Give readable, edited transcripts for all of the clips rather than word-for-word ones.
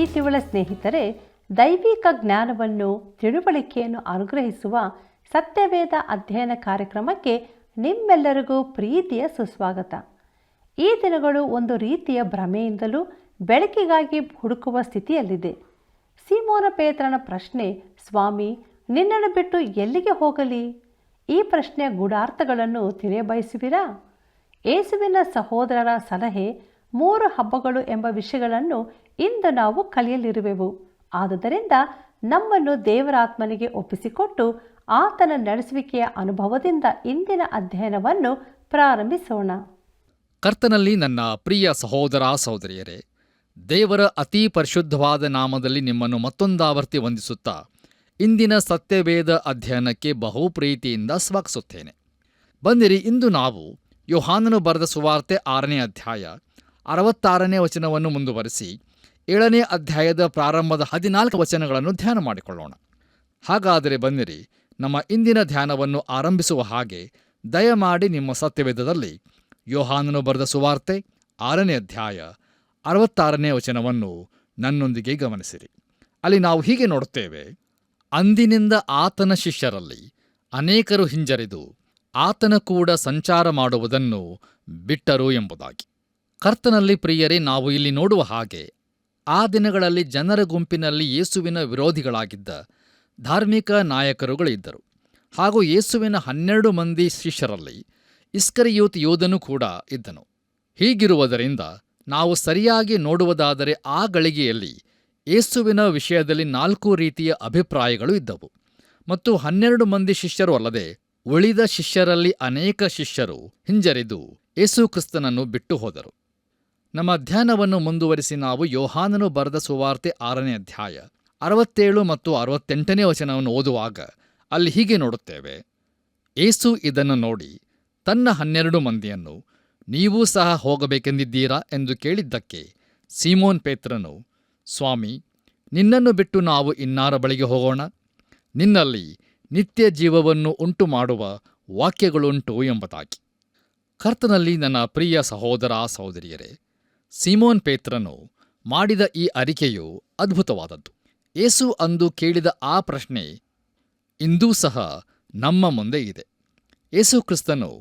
ಪ್ರೀತಿಯುಳ್ಳ ಸ್ನೇಹಿತರೆ, ದೈವಿಕ ಜ್ಞಾನವನ್ನು ತಿಳುವಳಿಕೆಯನ್ನು ಅನುಗ್ರಹಿಸುವ ಸತ್ಯವೇದ ಅಧ್ಯಯನ ಕಾರ್ಯಕ್ರಮಕ್ಕೆ ನಿಮ್ಮೆಲ್ಲರಿಗೂ ಪ್ರೀತಿಯ ಸುಸ್ವಾಗತ. ಈ ದಿನಗಳು ಒಂದು ರೀತಿಯ ಭ್ರಮೆಯಿಂದಲೂ ಬೆಳಕಿಗಾಗಿ ಹುಡುಕುವ ಸ್ಥಿತಿಯಲ್ಲಿದೆ. ಸೀಮೋನ ಪೇತ್ರನ ಪ್ರಶ್ನೆ, ಸ್ವಾಮಿ, ನಿನ್ನನ್ನು ಬಿಟ್ಟು ಎಲ್ಲಿಗೆ ಹೋಗಲಿ? ಈ ಪ್ರಶ್ನೆಯ ಗೂಢಾರ್ಥಗಳನ್ನು ತಿಳಿಯಬಯಸುವಿರಾ? ಯೇಸುವಿನ ಸಹೋದರರ ಸಲಹೆ, 3 ಹಬ್ಬಗಳು ಎಂಬ ವಿಷಯಗಳನ್ನು ಇಂದು ನಾವು ಕಲಿಯಲಿರುವೆವು. ಆದುದರಿಂದ ನಮ್ಮನ್ನು ದೇವರಾತ್ಮನಿಗೆ ಒಪ್ಪಿಸಿಕೊಟ್ಟು ಆತನ ನಡೆಸುವಿಕೆಯ ಅನುಭವದಿಂದ ಇಂದಿನ ಅಧ್ಯಯನವನ್ನು ಪ್ರಾರಂಭಿಸೋಣ. ಕರ್ತನಲ್ಲಿ ನನ್ನ ಪ್ರಿಯ ಸಹೋದರ ಸಹೋದರಿಯರೇ, ದೇವರ ಅತೀ ಪರಿಶುದ್ಧವಾದ ನಾಮದಲ್ಲಿ ನಿಮ್ಮನ್ನು ಮತ್ತೊಂದಾವರ್ತಿ ವಂದಿಸುತ್ತಾ ಇಂದಿನ ಸತ್ಯವೇದ ಅಧ್ಯಯನಕ್ಕೆ ಬಹು ಪ್ರೀತಿಯಿಂದ ಸ್ವಾಗತಿಸುತ್ತೇನೆ. ಬಂದಿರಿ, ಇಂದು ನಾವು ಯೋಹಾನನು ಬರೆದ ಸುವಾರ್ತೆ 6ನೇ ಅಧ್ಯಾಯ 66ನೇ ವಚನವನ್ನು ಮುಂದುವರಿಸಿ 7ನೇ ಅಧ್ಯಾಯದ ಪ್ರಾರಂಭದ 14 ವಚನಗಳನ್ನು ಧ್ಯಾನ ಮಾಡಿಕೊಳ್ಳೋಣ. ಹಾಗಾದರೆ ಬನ್ನಿರಿ, ನಮ್ಮ ಇಂದಿನ ಧ್ಯಾನವನ್ನು ಆರಂಭಿಸುವ ಹಾಗೆ ದಯಮಾಡಿ ನಿಮ್ಮ ಸತ್ಯವೇದದಲ್ಲಿ ಯೋಹಾನನು ಬರೆದ ಸುವಾರ್ತೆ 6ನೇ ಅಧ್ಯಾಯ 66ನೇ ವಚನವನ್ನು ನನ್ನೊಂದಿಗೆ ಗಮನಿಸಿರಿ. ಅಲ್ಲಿ ನಾವು ಹೀಗೆ ನೋಡುತ್ತೇವೆ: ಅಂದಿನಿಂದ ಆತನ ಶಿಷ್ಯರಲ್ಲಿ ಅನೇಕರು ಹಿಂಜರಿದು ಆತನ ಕೂಡ ಸಂಚಾರ ಮಾಡುವುದನ್ನು ಬಿಟ್ಟರು ಎಂಬುದಾಗಿ. ಕರ್ತನಲ್ಲಿ ಪ್ರಿಯರೇ, ನಾವು ಇಲ್ಲಿ ನೋಡುವ ಹಾಗೆ ಆ ದಿನಗಳಲ್ಲಿ ಜನರ ಗುಂಪಿನಲ್ಲಿ ಯೇಸುವಿನ ವಿರೋಧಿಗಳಾಗಿದ್ದ ಧಾರ್ಮಿಕ ನಾಯಕರುಗಳಿದ್ದರು. ಹಾಗೂ ಯೇಸುವಿನ 12 ಮಂದಿ ಶಿಷ್ಯರಲ್ಲಿ ಇಸ್ಕರಿಯೋತ್ ಯೋಧನು ಕೂಡ ಇದ್ದನು. ಹೀಗಿರುವುದರಿಂದ ನಾವು ಸರಿಯಾಗಿ ನೋಡುವುದಾದರೆ ಆ ಗಳಿಗೆಯಲ್ಲಿ ಯೇಸುವಿನ ವಿಷಯದಲ್ಲಿ 4 ರೀತಿಯ ಅಭಿಪ್ರಾಯಗಳು ಇದ್ದವು. ಮತ್ತು 12 ಮಂದಿ ಶಿಷ್ಯರು ಅಲ್ಲದೆ ಉಳಿದ ಶಿಷ್ಯರಲ್ಲಿ ಅನೇಕ ಶಿಷ್ಯರು ಹಿಂಜರಿದು ಯೇಸು ಕ್ರಿಸ್ತನನ್ನು ಬಿಟ್ಟು ಹೋದರು. ನಮ್ಮ ಧ್ಯಾನವನ್ನು ಮುಂದುವರಿಸಿ ನಾವು ಯೋಹಾನನು ಬರೆದ ಸುವಾರ್ತೆ 6ನೇ ಅಧ್ಯಾಯ 67 ಮತ್ತು 68ನೇ ವಚನವನ್ನು ಓದುವಾಗ ಅಲ್ಲಿ ಹೀಗೆ ನೋಡುತ್ತೇವೆ: ಯೇಸು ಇದನ್ನು ನೋಡಿ ತನ್ನ 12 ಮಂದಿಯನ್ನು, ನೀವೂ ಸಹ ಹೋಗಬೇಕೆಂದಿದ್ದೀರಾ ಎಂದು ಕೇಳಿದ್ದಕ್ಕೆ ಸೀಮೋನ್ ಪೇತ್ರನು, ಸ್ವಾಮಿ, ನಿನ್ನನ್ನು ಬಿಟ್ಟು ನಾವು ಇನ್ನಾರ ಬಳಿಗೆ ಹೋಗೋಣ? ನಿನ್ನಲ್ಲಿ ನಿತ್ಯ ಜೀವವನ್ನು ಉಂಟು ಮಾಡುವ ವಾಕ್ಯಗಳುಂಟು ಎಂಬುದಾಗಿ. ಕರ್ತನಲ್ಲಿ ನನ್ನ ಪ್ರಿಯ ಸಹೋದರ ಸಹೋದರಿಯರೇ, ಸೀಮೋನ್ ಪೇತ್ರನು ಮಾಡಿದ ಈ ಅರಿಕೆಯು ಅದ್ಭುತವಾದದ್ದು. ಯೇಸು ಅಂದು ಕೇಳಿದ ಆ ಪ್ರಶ್ನೆ ಇಂದೂ ಸಹ ನಮ್ಮ ಮುಂದೆ ಇದೆ. ಯೇಸು ಕ್ರಿಸ್ತನು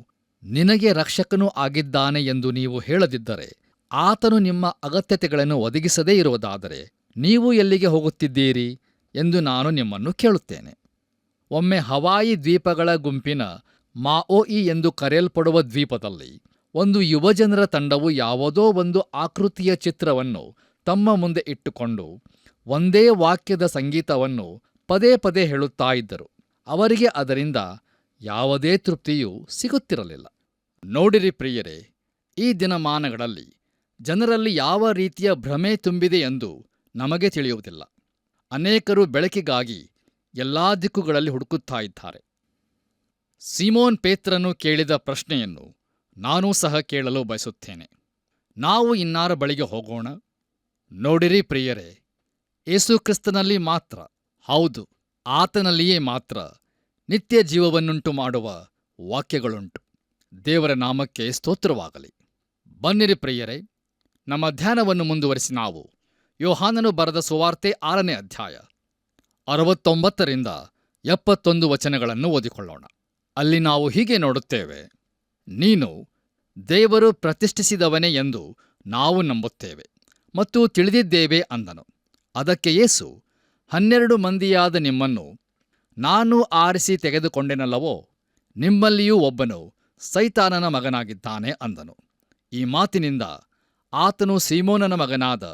ನಿನಗೆ ರಕ್ಷಕನೂ ಆಗಿದ್ದಾನೆ ಎಂದು ನೀವು ಹೇಳದಿದ್ದರೆ, ಆತನು ನಿಮ್ಮ ಅಗತ್ಯತೆಗಳನ್ನು ಒದಗಿಸದೇ ಇರುವುದಾದರೆ ನೀವು ಎಲ್ಲಿಗೆ ಹೋಗುತ್ತಿದ್ದೀರಿ ಎಂದು ನಾನು ನಿಮ್ಮನ್ನು ಕೇಳುತ್ತೇನೆ. ಒಮ್ಮೆ ಹವಾಯಿ ದ್ವೀಪಗಳ ಗುಂಪಿನ ಮಾಒಇ ಎಂದು ಕರೆಯಲ್ಪಡುವ ದ್ವೀಪದಲ್ಲಿ ಒಂದು ಯುವಜನರ ತಂಡವು ಯಾವುದೋ ಒಂದು ಆಕೃತಿಯ ಚಿತ್ರವನ್ನು ತಮ್ಮ ಮುಂದೆ ಇಟ್ಟುಕೊಂಡು ಒಂದೇ ವಾಕ್ಯದ ಸಂಗೀತವನ್ನು ಪದೇ ಪದೇ ಹೇಳುತ್ತಾ ಇದ್ದರು. ಅವರಿಗೆ ಅದರಿಂದ ಯಾವುದೇ ತೃಪ್ತಿಯೂ ಸಿಗುತ್ತಿರಲಿಲ್ಲ. ನೋಡಿರಿ ಪ್ರಿಯರೇ, ಈ ದಿನಮಾನಗಳಲ್ಲಿ ಜನರಲ್ಲಿ ಯಾವ ರೀತಿಯ ಭ್ರಮೆ ತುಂಬಿದೆ ಎಂದು ನಮಗೆ ತಿಳಿಯುವುದಿಲ್ಲ. ಅನೇಕರು ಬೆಳಕಿಗಾಗಿ ಎಲ್ಲಾ ದಿಕ್ಕುಗಳಲ್ಲಿ ಹುಡುಕುತ್ತಾ ಇದ್ದಾರೆ. ಸೀಮೋನ್ ಪೇತ್ರನು ಕೇಳಿದ ಪ್ರಶ್ನೆಯನ್ನು ನಾನೂ ಸಹ ಕೇಳಲು ಬಯಸುತ್ತೇನೆ. ನಾವು ಇನ್ನಾರ ಬಳಿಗೆ ಹೋಗೋಣ? ನೋಡಿರಿ ಪ್ರಿಯರೇ, ಯೇಸು ಕ್ರಿಸ್ತನಲ್ಲಿ ಮಾತ್ರ, ಹೌದು, ಆತನಲ್ಲಿಯೇ ಮಾತ್ರ ನಿತ್ಯ ಜೀವವನ್ನುಂಟು ಮಾಡುವ ವಾಕ್ಯಗಳುಂಟು. ದೇವರ ನಾಮಕ್ಕೆ ಸ್ತೋತ್ರವಾಗಲಿ. ಬನ್ನಿರಿ ಪ್ರಿಯರೇ, ನಮ್ಮ ಧ್ಯಾನವನ್ನು ಮುಂದುವರಿಸಿ ನಾವು ಯೋಹಾನನು ಬರೆದ ಸುವಾರ್ತೆ 6ನೇ ಅಧ್ಯಾಯ 69ರಿಂದ 71 ವಚನಗಳನ್ನು ಓದಿಕೊಳ್ಳೋಣ. ಅಲ್ಲಿ ನಾವು ಹೀಗೆ ನೋಡುತ್ತೇವೆ: ನೀನು ದೇವರು ಪ್ರತಿಷ್ಠಿಸಿದವನೇ ಎಂದು ನಾವು ನಂಬುತ್ತೇವೆ ಮತ್ತು ತಿಳಿದಿದ್ದೇವೆ ಅಂದನು. ಅದಕ್ಕೆ ಯೇಸು, 12 ಮಂದಿಯಾದ ನಿಮ್ಮನ್ನು ನಾನು ಆರಿಸಿ ತೆಗೆದುಕೊಂಡೆನಲ್ಲವೋ? ನಿಮ್ಮಲ್ಲಿಯೂ ಒಬ್ಬನು ಸೈತಾನನ ಮಗನಾಗಿದ್ದಾನೆ ಅಂದನು. ಈ ಮಾತಿನಿಂದ ಆತನು ಸೀಮೋನನ ಮಗನಾದ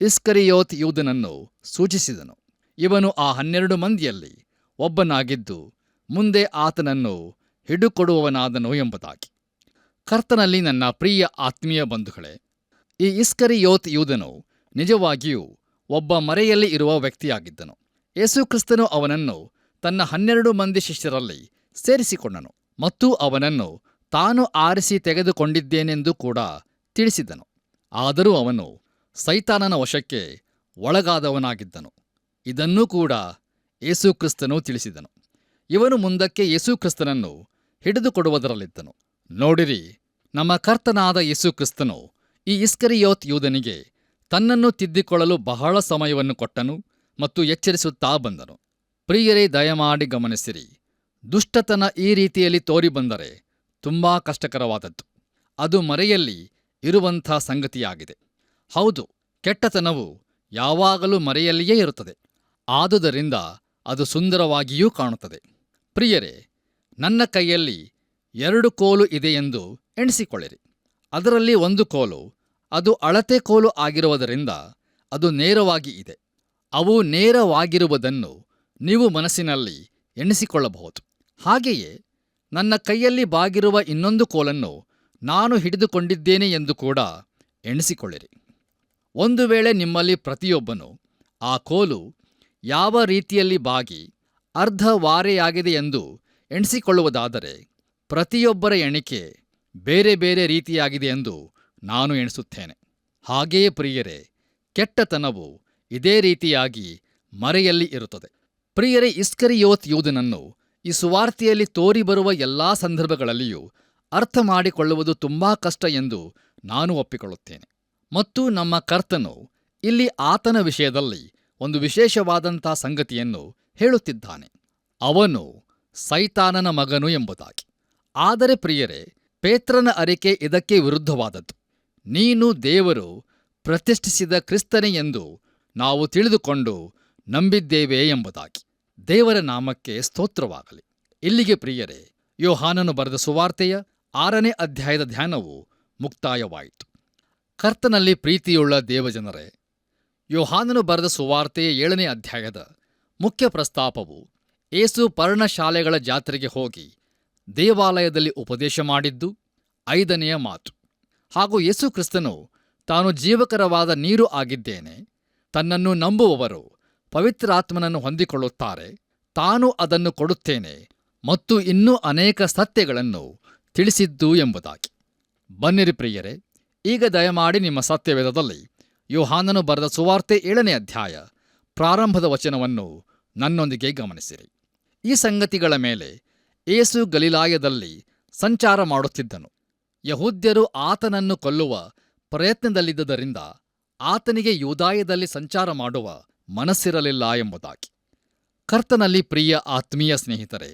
ಇಸ್ಕರಿಯೋತ್ ಯೂದನನ್ನು ಸೂಚಿಸಿದನು. ಇವನು ಆ 12 ಮಂದಿಯಲ್ಲಿ ಒಬ್ಬನಾಗಿದ್ದು ಮುಂದೆ ಆತನನ್ನು ಹಿಡುಕೊಡುವವನಾದನು ಎಂಬುದಾಗಿ. ಕರ್ತನಲ್ಲಿ ನನ್ನ ಪ್ರಿಯ ಆತ್ಮೀಯ ಬಂಧುಗಳೇ, ಈ ಇಸ್ಕರಿಯೋತ್ ಯೂದನು ನಿಜವಾಗಿಯೂ ಒಬ್ಬ ಮರೆಯಲ್ಲಿ ಇರುವ ವ್ಯಕ್ತಿಯಾಗಿದ್ದನು. ಯೇಸುಕ್ರಿಸ್ತನು ಅವನನ್ನು ತನ್ನ 12 ಮಂದಿ ಶಿಷ್ಯರಲ್ಲಿ ಸೇರಿಸಿಕೊಂಡನು ಮತ್ತು ಅವನನ್ನು ತಾನು ಆರಿಸಿ ತೆಗೆದುಕೊಂಡಿದ್ದೇನೆಂದು ಕೂಡ ತಿಳಿಸಿದನು. ಆದರೂ ಅವನು ಸೈತಾನನ ವಶಕ್ಕೆ ಒಳಗಾದವನಾಗಿದ್ದನು. ಇದನ್ನೂ ಕೂಡ ಯೇಸುಕ್ರಿಸ್ತನು ತಿಳಿಸಿದನು. ಇವನು ಮುಂದಕ್ಕೆ ಯೇಸುಕ್ರಿಸ್ತನನ್ನು ಹಿಡಿದುಕೊಡುವುದರಲ್ಲಿದ್ದನು. ನೋಡಿರಿ, ನಮ್ಮ ಕರ್ತನಾದ ಯೇಸುಕ್ರಿಸ್ತನು ಈ ಇಸ್ಕರಿಯೋತ್ ಯೂದನಿಗೆ ತನ್ನನ್ನು ತಿದ್ದಿಕೊಳ್ಳಲು ಬಹಳ ಸಮಯವನ್ನು ಕೊಟ್ಟನು ಮತ್ತು ಎಚ್ಚರಿಸುತ್ತಾ ಬಂದನು. ಪ್ರಿಯರೇ, ದಯಮಾಡಿ ಗಮನಿಸಿರಿ. ದುಷ್ಟತನ ಈ ರೀತಿಯಲ್ಲಿ ತೋರಿಬಂದರೆ ತುಂಬಾ ಕಷ್ಟಕರವಾದದ್ದು. ಅದು ಮರೆಯಲ್ಲಿ ಇರುವಂಥ ಸಂಗತಿಯಾಗಿದೆ. ಹೌದು, ಕೆಟ್ಟತನವು ಯಾವಾಗಲೂ ಮರೆಯಲ್ಲಿಯೇ ಇರುತ್ತದೆ. ಆದುದರಿಂದ ಅದು ಸುಂದರವಾಗಿಯೂ ಕಾಣುತ್ತದೆ. ಪ್ರಿಯರೇ, ನನ್ನ ಕೈಯಲ್ಲಿ 2 ಕೋಲು ಇದೆಯೆಂದು ಎಣಿಸಿಕೊಳ್ಳಿರಿ. ಅದರಲ್ಲಿ ಒಂದು ಕೋಲು ಅದು ಅಳತೆ ಕೋಲು ಆಗಿರುವುದರಿಂದ ಅದು ನೇರವಾಗಿ ಇದೆ. ಅವು ನೇರವಾಗಿರುವುದನ್ನು ನೀವು ಮನಸ್ಸಿನಲ್ಲಿ ಎಣಿಸಿಕೊಳ್ಳಬಹುದು. ಹಾಗೆಯೇ ನನ್ನ ಕೈಯಲ್ಲಿ ಬಾಗಿರುವ ಇನ್ನೊಂದು ಕೋಲನ್ನು ನಾನು ಹಿಡಿದುಕೊಂಡಿದ್ದೇನೆ ಎಂದು ಕೂಡ ಎಣಿಸಿಕೊಳ್ಳಿರಿ. ಒಂದು ವೇಳೆ ನಿಮ್ಮಲ್ಲಿ ಪ್ರತಿಯೊಬ್ಬನು ಆ ಕೋಲು ಯಾವ ರೀತಿಯಲ್ಲಿ ಬಾಗಿ ಅರ್ಧ ವಾರೆಯಾಗಿದೆ ಎಂದು ಎಣಿಸಿಕೊಳ್ಳುವುದಾದರೆ ಪ್ರತಿಯೊಬ್ಬರ ಎಣಿಕೆ ಬೇರೆ ಬೇರೆ ರೀತಿಯಾಗಿದೆ ಎಂದು ನಾನು ಎಣಿಸುತ್ತೇನೆ. ಹಾಗೆಯೇ ಪ್ರಿಯರೇ, ಕೆಟ್ಟತನವು ಇದೇ ರೀತಿಯಾಗಿ ಮರೆಯಲ್ಲಿ ಇರುತ್ತದೆ. ಪ್ರಿಯರೇ, ಇಸ್ಕರಿಯೋತ್ ಯೂದನನ್ನು ಈ ಸುವಾರ್ತೆಯಲ್ಲಿ ತೋರಿಬರುವ ಎಲ್ಲಾ ಸಂದರ್ಭಗಳಲ್ಲಿಯೂ ಅರ್ಥ ಮಾಡಿಕೊಳ್ಳುವುದು ತುಂಬಾ ಕಷ್ಟ ಎಂದು ನಾನು ಒಪ್ಪಿಕೊಳ್ಳುತ್ತೇನೆ. ಮತ್ತು ನಮ್ಮ ಕರ್ತನು ಇಲ್ಲಿ ಆತನ ವಿಷಯದಲ್ಲಿ ಒಂದು ವಿಶೇಷವಾದಂಥ ಸಂಗತಿಯನ್ನು ಹೇಳುತ್ತಿದ್ದಾನೆ. ಅವನು ಸೈತಾನನ ಮಗನು ಎಂಬುದಾಗಿ. ಆದರೆ ಪ್ರಿಯರೇ, ಪೇತ್ರನ ಅರಿಕೆ ಇದಕ್ಕೆ ವಿರುದ್ಧವಾದದ್ದು. ನೀನು ದೇವರು ಪ್ರತಿಷ್ಠಿಸಿದ ಕ್ರಿಸ್ತನೇ ಎಂದು ನಾವು ತಿಳಿದುಕೊಂಡು ನಂಬಿದ್ದೇವೆ ಎಂಬುದಾಗಿ. ದೇವರ ನಾಮಕ್ಕೆ ಸ್ತೋತ್ರವಾಗಲಿ. ಇಲ್ಲಿಗೆ ಪ್ರಿಯರೇ, ಯೋಹಾನನು ಬರೆದ ಸುವಾರ್ತೆಯ 6ನೇ ಅಧ್ಯಾಯದ ಧ್ಯಾನವು ಮುಕ್ತಾಯವಾಯಿತು. ಕರ್ತನಲ್ಲಿ ಪ್ರೀತಿಯುಳ್ಳ ದೇವಜನರೇ, ಯೋಹಾನನು ಬರೆದ ಸುವಾರ್ತೆಯ 7ನೇ ಅಧ್ಯಾಯದ ಮುಖ್ಯ ಪ್ರಸ್ತಾಪವು ಏಸು ಪರ್ಣಶಾಲೆಗಳ ಜಾತ್ರೆಗೆ ಹೋಗಿ ದೇವಾಲಯದಲ್ಲಿ ಉಪದೇಶ ಮಾಡಿದ್ದು 5ನೆಯ ಮಾತು. ಹಾಗೂ ಯೇಸು ಕ್ರಿಸ್ತನು ತಾನು ಜೀವಕರವಾದ ನೀರು ಆಗಿದ್ದೇನೆ, ತನ್ನನ್ನು ನಂಬುವವರು ಪವಿತ್ರಾತ್ಮನನ್ನು ಹೊಂದಿಕೊಳ್ಳುತ್ತಾರೆ, ತಾನು ಅದನ್ನು ಕೊಡುತ್ತೇನೆ ಮತ್ತು ಇನ್ನೂ ಅನೇಕ ಸತ್ಯಗಳನ್ನು ತಿಳಿಸಿದ್ದು ಎಂಬುದಾಗಿ. ಬನ್ನಿರಿ ಪ್ರಿಯರೇ, ಈಗ ದಯಮಾಡಿ ನಿಮ್ಮ ಸತ್ಯವೇದದಲ್ಲಿ ಯೋಹಾನನು ಬರೆದ ಸುವಾರ್ತೆ 7ನೇ ಅಧ್ಯಾಯ ಪ್ರಾರಂಭದ ವಚನವನ್ನು ನನ್ನೊಂದಿಗೆ ಗಮನಿಸಿರಿ. ಈ ಸಂಗತಿಗಳ ಮೇಲೆ ಏಸು ಗಲಿಲಾಯದಲ್ಲಿ ಸಂಚಾರ ಮಾಡುತ್ತಿದ್ದನು. ಯಹೂದ್ಯರು ಆತನನ್ನು ಕೊಲ್ಲುವ ಪ್ರಯತ್ನದಲ್ಲಿದ್ದುದರಿಂದ ಆತನಿಗೆ ಯೂದಾಯದಲ್ಲಿ ಸಂಚಾರ ಮಾಡುವ ಮನಸ್ಸಿರಲಿಲ್ಲ ಎಂಬುದಾಗಿ. ಕರ್ತನಲ್ಲಿ ಪ್ರಿಯ ಆತ್ಮೀಯ ಸ್ನೇಹಿತರೆ,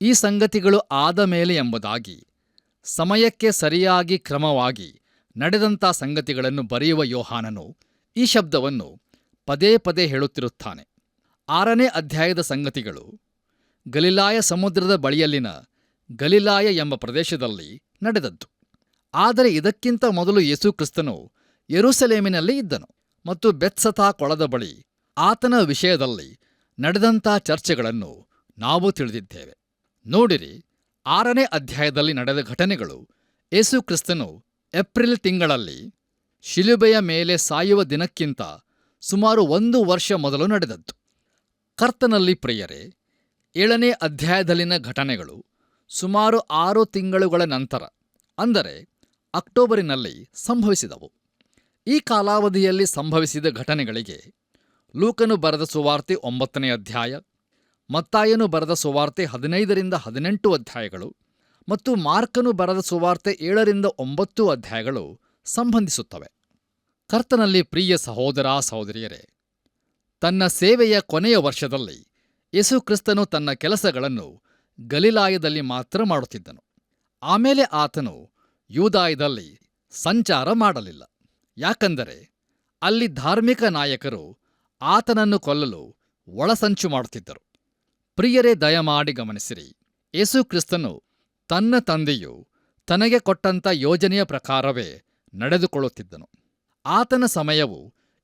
ಈ ಸಂಗತಿಗಳು ಆದ ಮೇಲೆ ಎಂಬುದಾಗಿ ಸಮಯಕ್ಕೆ ಸರಿಯಾಗಿ ಕ್ರಮವಾಗಿ ನಡೆದಂಥ ಸಂಗತಿಗಳನ್ನು ಬರೆಯುವ ಯೋಹಾನನು ಈ ಶಬ್ದವನ್ನು ಪದೇ ಪದೇ ಹೇಳುತ್ತಿರುತ್ತಾನೆ. 6ನೇ ಅಧ್ಯಾಯದ ಸಂಗತಿಗಳು ಗಲಿಲಾಯ ಸಮುದ್ರದ ಬಳಿಯಲ್ಲಿನ ಗಲಿಲಾಯ ಎಂಬ ಪ್ರದೇಶದಲ್ಲಿ ನಡೆದದ್ದು. ಆದರೆ ಇದಕ್ಕಿಂತ ಮೊದಲು ಯೇಸು ಕ್ರಿಸ್ತನು ಯೆರೂಸಲೇಮಿನಲ್ಲಿ ಇದ್ದನು ಮತ್ತು ಬೆತ್ಸತಾ ಕೊಳದ ಬಳಿ ಆತನ ವಿಷಯದಲ್ಲಿ ನಡೆದಂಥ ಚರ್ಚೆಗಳನ್ನು ನಾವು ತಿಳಿದಿದ್ದೇವೆ. ನೋಡಿರಿ, 6ನೇ ಅಧ್ಯಾಯದಲ್ಲಿ ನಡೆದ ಘಟನೆಗಳು ಯೇಸು ಕ್ರಿಸ್ತನು ಏಪ್ರಿಲ್ ತಿಂಗಳಲ್ಲಿ ಶಿಲುಬೆಯ ಮೇಲೆ ಸಾಯುವ ದಿನಕ್ಕಿಂತ ಸುಮಾರು 1 ವರ್ಷ ಮೊದಲು ನಡೆದದ್ದು. ಕರ್ತನಲ್ಲಿ ಪ್ರಿಯರೇ, 7ನೇ ಅಧ್ಯಾಯದಲ್ಲಿನ ಘಟನೆಗಳು ಸುಮಾರು 6 ತಿಂಗಳುಗಳ ನಂತರ, ಅಂದರೆ ಅಕ್ಟೋಬರಿನಲ್ಲಿ ಸಂಭವಿಸಿದವು. ಈ ಕಾಲಾವಧಿಯಲ್ಲಿ ಸಂಭವಿಸಿದ ಘಟನೆಗಳಿಗೆ ಲೂಕನು ಬರೆದ ಸುವಾರ್ತೆ 9ನೇ ಅಧ್ಯಾಯ, ಮತ್ತಾಯನು ಬರೆದ ಸುವಾರ್ತೆ 15ರಿಂದ 18 ಅಧ್ಯಾಯಗಳು ಮತ್ತು ಮಾರ್ಕನು ಬರೆದ ಸುವಾರ್ತೆ 7ರಿಂದ 9 ಅಧ್ಯಾಯಗಳು ಸಂಬಂಧಿಸುತ್ತವೆ. ಕರ್ತನಲ್ಲಿ ಪ್ರಿಯ ಸಹೋದರ ಸಹೋದರಿಯರೇ, ತನ್ನ ಸೇವೆಯ ಕೊನೆಯ ವರ್ಷದಲ್ಲಿ ಯೇಸು ಕ್ರಿಸ್ತನು ತನ್ನ ಕೆಲಸಗಳನ್ನು ಗಲಿಲಾಯದಲ್ಲಿ ಮಾತ್ರ ಮಾಡುತ್ತಿದ್ದನು. ಆಮೇಲೆ ಆತನು ಯೂದಾಯದಲ್ಲಿ ಸಂಚಾರ ಮಾಡಲಿಲ್ಲ. ಯಾಕಂದರೆ ಅಲ್ಲಿ ಧಾರ್ಮಿಕ ನಾಯಕರು ಆತನನ್ನು ಕೊಲ್ಲಲು ಒಳಸಂಚು ಮಾಡುತ್ತಿದ್ದರು. ಪ್ರಿಯರೇ, ದಯಮಾಡಿ ಗಮನಿಸಿರಿ. ಯೇಸು ಕ್ರಿಸ್ತನು ತನ್ನ ತಂದೆಯು ತನಗೆ ಕೊಟ್ಟಂಥ ಯೋಜನೆಯ ಪ್ರಕಾರವೇ ನಡೆದುಕೊಳ್ಳುತ್ತಿದ್ದನು. ಆತನ ಸಮಯವು